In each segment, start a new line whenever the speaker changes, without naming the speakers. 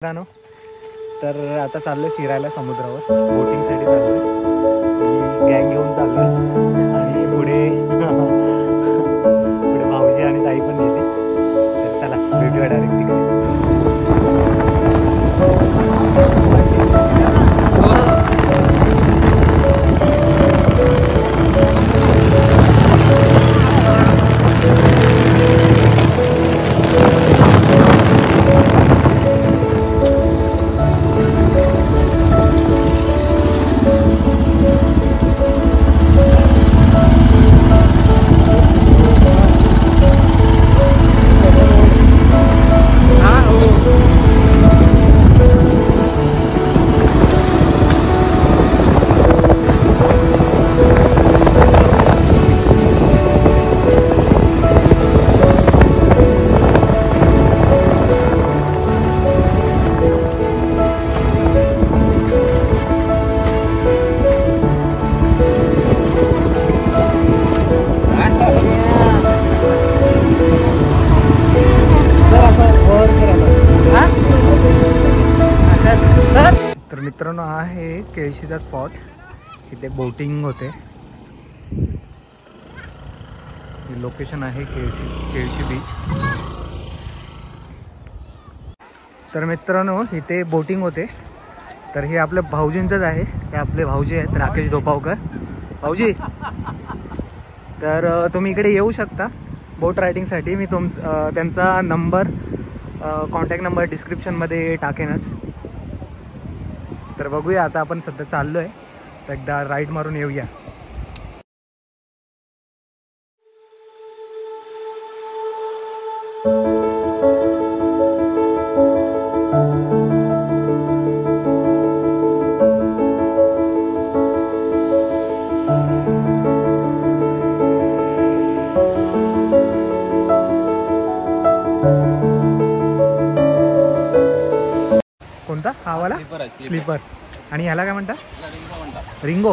मित्रांनो, तर आता चाललोय फिरायला समुद्रावर, बोटिंगसाठी चाललोय. मी गँग घेऊन चाललोय आणि पुढे पुढे भाऊजी आणि ताई पण येते. तर चला भेटूया डायरेक्ट तिकडे. तर मित्रांनो, आहे केळशीचा स्पॉट, इथे बोटिंग होते. लोकेशन आहे केळशी बीच. तर मित्रांनो, इथे बोटिंग होते. तर हे आपल्या भाऊजींचंच आहे. हे आपले भाऊजी आहेत, राकेश धोपावकर भाऊजी. तर तुम्ही इकडे येऊ शकता बोट रायडिंगसाठी. मी त्यांचा नंबर, कॉन्टॅक्ट नंबर डिस्क्रिप्शनमध्ये टाकेनच. तर बघूया, आता आपण सध्या चाललोय, तर एकदा राईड मारून येऊया. कोणता हा वाला? स्लीपर. आणि ह्याला काय म्हणतात? रिंगो.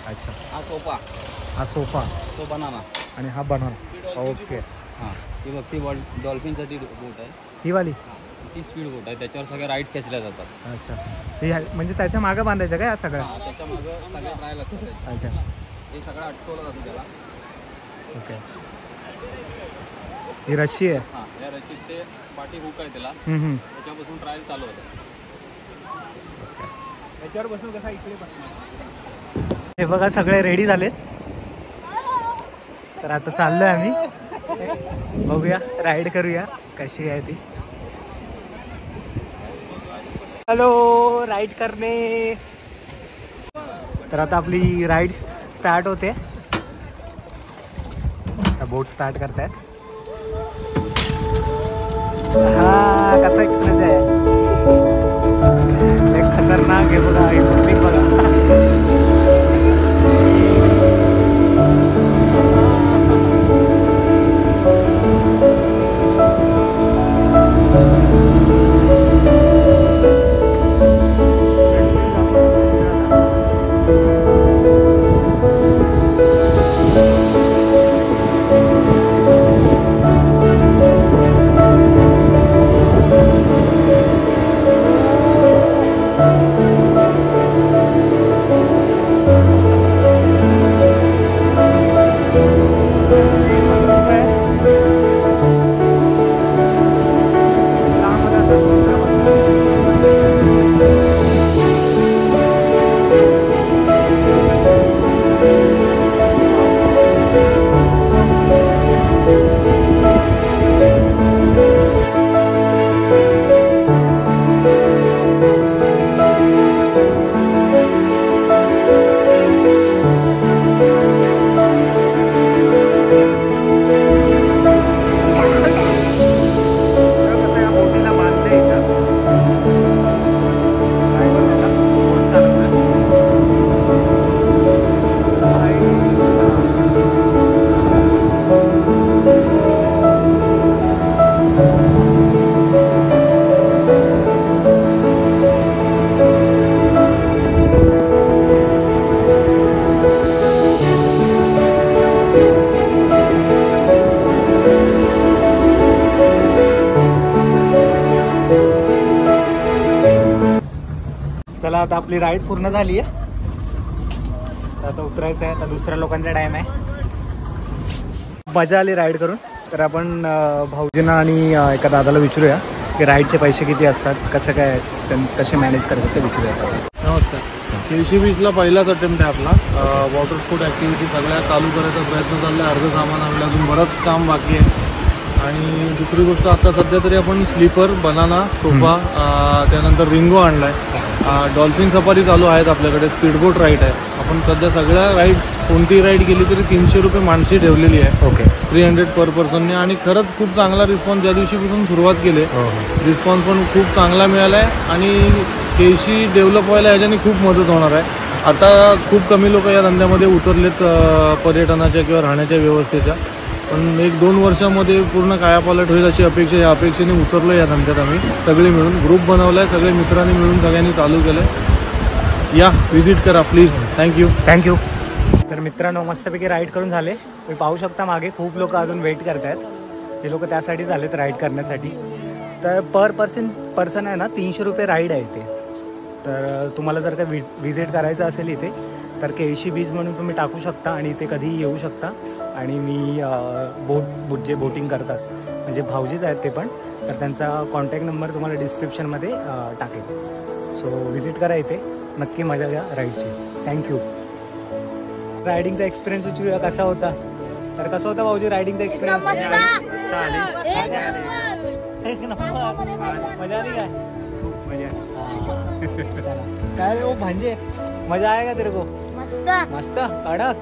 अच्छा,
हा सोफा.
हा सोफा,
तो बनाना.
आणि हा बनाना. ओके.
हां, ही बघ, ती डॉल्फिनसाठी बोट आहे.
ही वाली
ती स्पीड बोट आहे, त्याच्यावर सगळ्या राईड खेचल्या जातात.
अच्छा, हे म्हणजे त्याच्या मागं बांधायचं काय हा सगळं?
हां, त्याच्या मागं सगळ्या ट्रायल असतात.
अच्छा,
हे सगळं अटकवलं जातं त्याला.
ओके. ही रशी आहे.
हां, या रशीत ते पाठी हुक आहे त्याला, त्याच्यापासून ट्रायल चालू होतं. त्याच्यावर बसून कसा इकडे बसणार.
हे बघा, सगळे रेडी झालेत. तर आता चाललोय आम्ही, बघूया, राईड करूया कशी आहे ती. हॅलो, राईड करणे. तर आता आपली राईड स्टार्ट होते. बोट स्टार्ट करतायत. हा, कसा एक्सपिरियन्स आहे? एक खतरनाक आहे बघा, हे बोटिंग बघा. चला आता आपली राईड पूर्ण झाली आहे. आता उतरायचं आहे. आता दुसऱ्या लोकांचा टाइम आहे. मजा आली राईड करून. तर आपण भाऊजींना आणि एका दादाला विचारूया की राईडचे पैसे किती असतात, कसं काय कसे मॅनेज करतात ते विचारूया.
नमस्कार. केळशी बीचला पहिलाच अटेम्प्ट आहे आपला. वॉटर स्पोर्ट ॲक्टिव्हिटी सगळ्या चालू करायचा प्रयत्न चालला आहे. अर्ध सामान आणलं, अजून बरंच काम बाकी आहे. आणि दुसरी गोष्ट आता सध्या तरी आपण स्लीपर, बनाना, सोफा, त्यानंतर रिंगो आणला आहे. डॉल्फिन सफारी चालू आहेत आपल्याकडे. स्पीडबोट राईड आहे. आपण सध्या सगळ्या राईड कोणती राईड केली तरी 300 रुपये माणशी ठेवलेली आहे.
ओके.
300 पर पर्सनने. आणि खरंच खूप चांगला रिस्पॉन्स ज्या दिवशीपासून सुरुवात केली रिस्पॉन्स पण खूप चांगला मिळाला आहे. आणि केळशी डेव्हलप व्हायला ह्याच्याने खूप मदत होणार आहे. आता खूप कमी लोक या धंद्यामध्ये उतरलेत पर्यटनाच्या किंवा राहण्याच्या व्यवस्थेच्या. पण 1-2 वर्षामध्ये पूर्ण कायापालट होईल अशी अपेक्षा. या अपेक्षेने उतरलो या धंद्यात आम्ही सगळे मिळून. ग्रुप बनवला आहे, सगळे मित्रांनी मिळून सगळ्यांनी चालू केलं आहे. या व्हिजिट करा प्लीज.
थँक्यू. तर मित्रांनो मस्तपैकी राईड करून झाले. तुम्ही पाहू शकता मागे खूप लोक अजून वेट करत आहेत. हे लोक त्यासाठीच आलेत राईड करण्यासाठी. तर पर पर्सन आहे ना 300 रुपये राईड आहे इथे. तर तुम्हाला जर का विजिट करायचं असेल इथे तर केळशी बीच म्हणून तुम्ही टाकू शकता आणि इथे कधीही येऊ शकता. आणि मी जे बोटिंग करतात म्हणजे भाऊजीच आहेत ते पण, तर त्यांचा कॉन्टॅक्ट नंबर तुम्हाला डिस्क्रिप्शनमध्ये टाकेल. सो विजिट करा इथे, नक्की मजा घ्या राईडची. थँक्यू. रायडिंगचा एक्सपिरियन्स विचारूया कसा होता. तर कसा होता भाऊजी रायडिंगचा एक्सपिरियन्स? एक नंबर. मजा आली काय? खूप मजा आली. काय रे ओ भांजे, मजा आहे का तेरे को? मस्त कडक.